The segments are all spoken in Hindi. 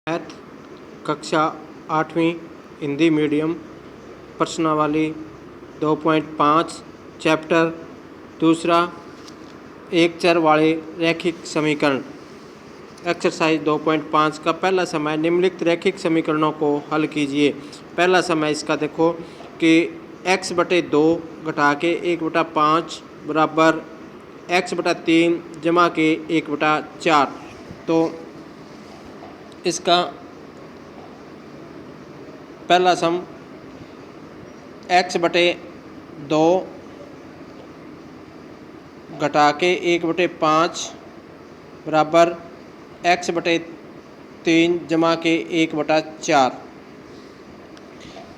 मैथ कक्षा 8वीं हिंदी मीडियम प्रश्नावली 2.5 चैप्टर दूसरा एक चर वाले रैखिक समीकरण एक्सरसाइज 2.5 का पहला समय निम्नलिखित रैखिक समीकरणों को हल कीजिए। पहला समय इसका देखो कि x/2 घटा के 1/5 बराबर x/3 जमा के 1/4। तो इसका पहला सम x/2 घटा के 1/5 बराबर x/3 जमा के 1/4।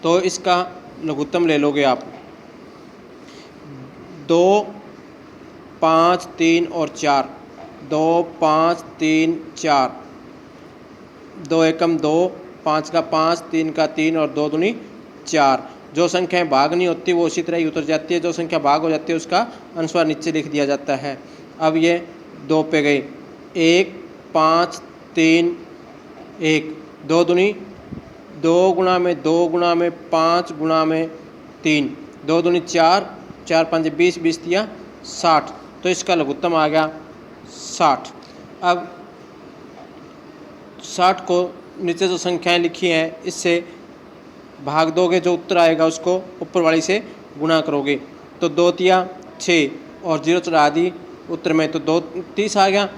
तो इसका लघुत्तम ले लोगे आप 2, 5, 3 और 4। 2, 5, 3, 4। 2 एकम 2, 5 का 5, 3 का 3 और 2 दूनी 4। जो संख्याएं भाग नहीं होती वो उसी तरह ही उतर जाती है, जो संख्या भाग हो जाती है उसका अनुस्वार नीचे लिख दिया जाता है। अब ये 2 पे गई 1, 5, 3, 1। 2 दूनी 2 गुणा में 2 गुणा में 5 गुणा में 3। 2 दूनी 4, 4 5 20, 20 दिया 60। तो इसका लघुत्तम आ गया 60। अब 60 को नीचे जो संख्याएं लिखी हैं इससे भाग दोगे, जो उत्तर आएगा उसको ऊपर वाली से गुणा करोगे। तो 2 तिया 6 और 0 चढ़ा दी उत्तर में, तो 2 30 आ गया।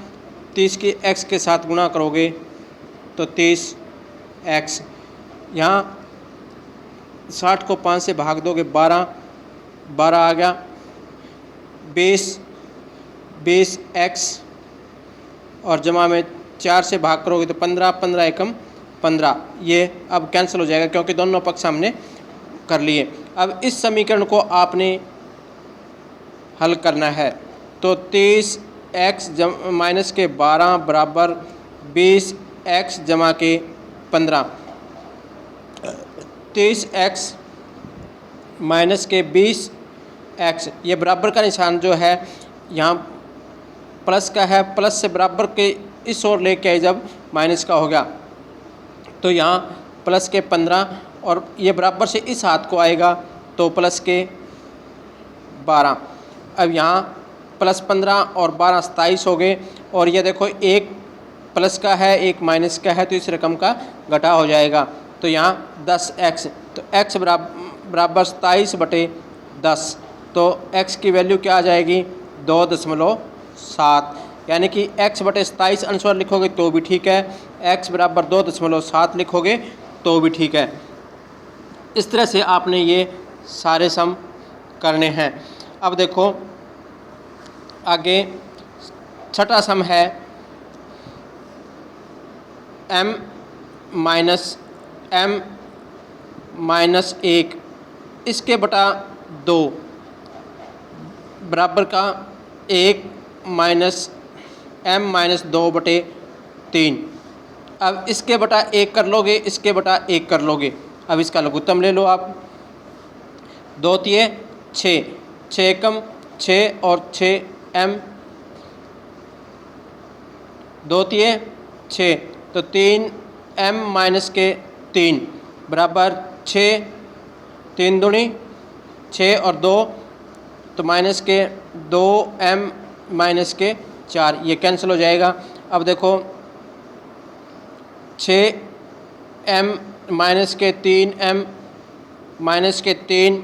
30 की x के साथ गुणा करोगे तो 30x। यहाँ 60 को 5 से भाग दोगे 12 आ गया। 20x और जमा में 4 से भाग करोगे तो 15 एकम 15। ये अब कैंसिल हो जाएगा क्योंकि दोनों पक्ष हमने कर लिए। अब इस समीकरण को आपने हल करना है। तो 30x माइनस के 12 बराबर 20x जमा के 15। 30x माइनस के 20x, ये बराबर का निशान जो है यहाँ प्लस का है, प्लस से बराबर के इस ओर लेके आए जब माइनस का हो गया तो यहाँ प्लस के 15 और ये बराबर से इस हाथ को आएगा तो प्लस के 12। अब यहाँ प्लस 15 और 12 27 हो गए। और ये देखो एक प्लस का है एक माइनस का है तो इस रकम का घटा हो जाएगा। तो यहाँ 10x, तो x बराबर 27/10। तो x की वैल्यू क्या आ जाएगी 2.7। यानी कि x/27 अनुस्वार लिखोगे तो भी ठीक है, x बराबर 2.7 लिखोगे तो भी ठीक है। इस तरह से आपने ये सारे सम करने हैं। अब देखो आगे छठा सम है m - 1 इसके बटा 2 बराबर का 1 माइनस m - 2/3। अब इसके बटा 1 कर लोगे, इसके बटा 1 कर लोगे। अब इसका लघुत्तम ले लो आप। 2 तिये 6, 6 एकम 6 और 6m। 2 तिये 6, तो 3m माइनस के 3 बराबर 6। 3 दूनी 6 और 2 तो माइनस के 2m माइनस के 4, ये कैंसिल हो जाएगा। अब देखो 6m माइनस के 3m माइनस के 3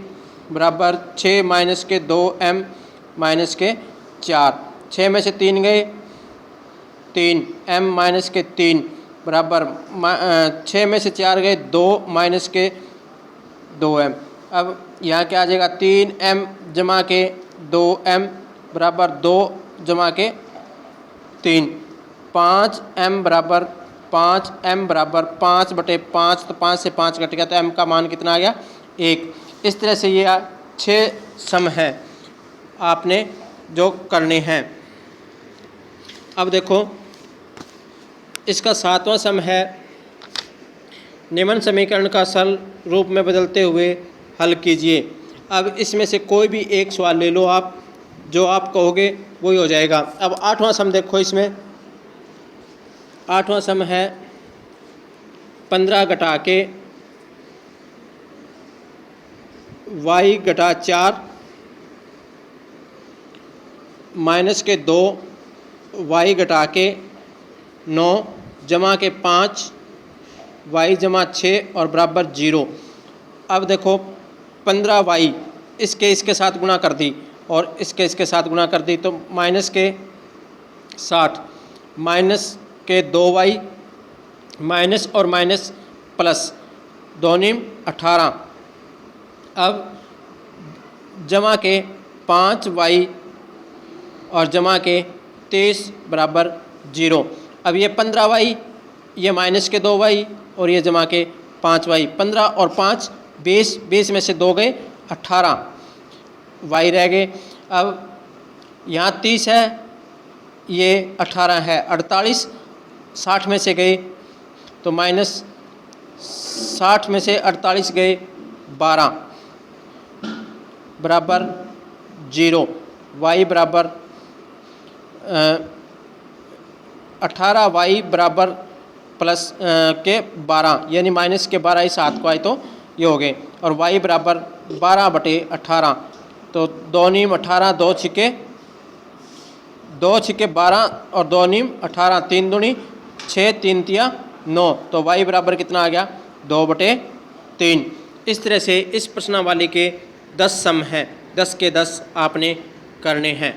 बराबर 6 माइनस के 2m माइनस के 4। 6 में से 3 गए 3m माइनस के 3 बराबर 6 में से 4 गए 2 माइनस के 2m। अब यहाँ क्या आ जाएगा 3m जमा के 2m बराबर 2 जमा के 3। 5m बराबर 5/5, तो 5 से 5 कट गया तो m का मान कितना आ गया 1। इस तरह से ये 6 सम हैं आपने जो करने हैं। अब देखो इसका 7वां सम है निम्न समीकरण का सरल रूप में बदलते हुए हल कीजिए। अब इसमें से कोई भी एक सवाल ले लो आप, जो आप कहोगे वही हो जाएगा। अब 8वां सम देखो, इसमें 8वां सम है 15 घटा के y घटा 4 माइनस के 2 y घटा के 9 जमा के 5 y जमा 6 और बराबर 0। अब देखो 15y इसके साथ गुणा कर दी और इसके साथ गुणा कर दी तो माइनस के 60 माइनस के 2y माइनस और माइनस प्लस 2 नीम 18। अब जमा के 5y और जमा के 23 बराबर 0। अब ये 15y ये माइनस के 2y और ये जमा के 5y। 15 और 5 20 में से 2 गए 18 y रह गए। अब यहाँ 30 है ये 18 है 48 60 में से गए तो माइनस 60 में से 48 गए 12 बराबर 0। y बराबर 18y बराबर प्लस के 12 यानी माइनस के 12 ही 7 को आए तो ये हो गए और y बराबर 12/18 तो 2 नीम 18 2 छिके 12 और 2 नीम 18 3 दूनी 6 3 तिया 9 तो y बराबर कितना आ गया 2/3। इस तरह से इस प्रश्नावली के 10 सम हैं, 10 के 10 आपने करने हैं।